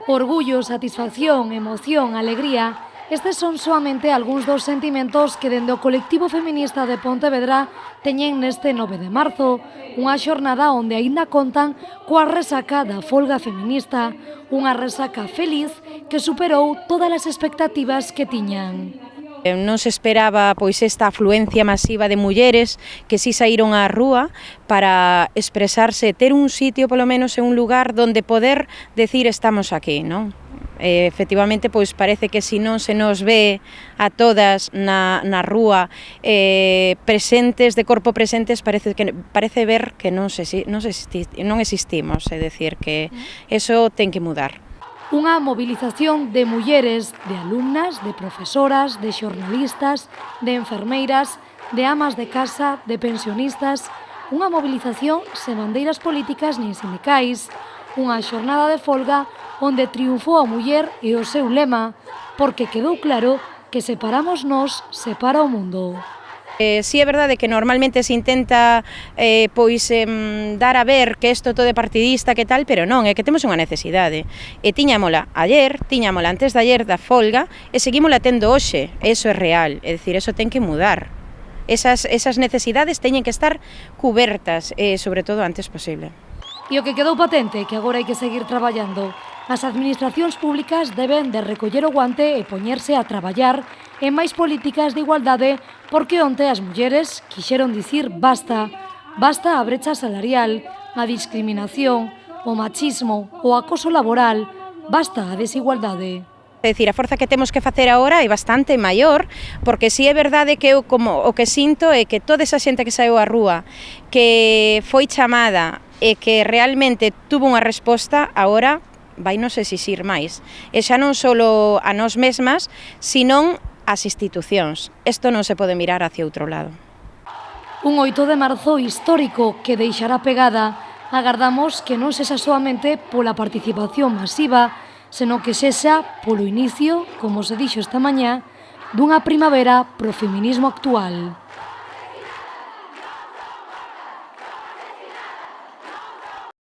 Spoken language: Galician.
Orgullo, satisfacción, emoción, alegría. Estes son soamente algúns dos sentimentos que dende o colectivo feminista de Pontevedra teñen neste 9 de marzo, unha xornada onde aínda contan coa resaca da folga feminista, unha resaca feliz que superou todas as expectativas que tiñan. Non se esperaba pois esta afluencia masiva de mulleres que si saíron á rúa para expresarse, ter un sitio polo menos en un lugar donde poder decir estamos aquí, non? Efectivamente, pois parece que se non se nos ve a todas na rúa presentes, de corpo presentes, parece ver que non existimos, é dicir, que eso ten que mudar. Unha movilización de mulleres, de alumnas, de profesoras, de xornalistas, de enfermeiras, de amas de casa, de pensionistas, unha movilización sen bandeiras políticas nin sindicais, unha xornada de folga onde triunfou a muller e o seu lema, porque quedou claro que separamos nós, separa o mundo. Si é verdade que normalmente se intenta dar a ver que isto todo é partidista, que tal, pero non, é que temos unha necesidade. E tiñamola ayer, tiñamola antes de ayer da folga, e seguímola tendo hoxe, eso é real, é dicir, eso ten que mudar. Esas necesidades teñen que estar cubertas, sobre todo antes posible. E o que quedou patente é que agora hai que seguir traballando. As administracións públicas deben de recoller o guante e poñerse a traballar en máis políticas de igualdade porque onte as mulleres quixeron dicir basta. Basta a brecha salarial, a discriminación, o machismo, o acoso laboral, basta a desigualdade. É dicir, a forza que temos que facer agora é bastante maior, porque si é verdade que eu como o que sinto é que toda esa xente que saíu á rúa, que foi chamada e que realmente tuvo unha resposta, agora vai nos exixir máis. E xa non só a nós mesmas, senón as institucións. Isto non se pode mirar hacia outro lado. Un 8 de marzo histórico que deixará pegada. Agardamos que non sexa soamente pola participación masiva, senón que sexa polo inicio, como se dixo esta mañá, dunha primavera pro feminismo actual.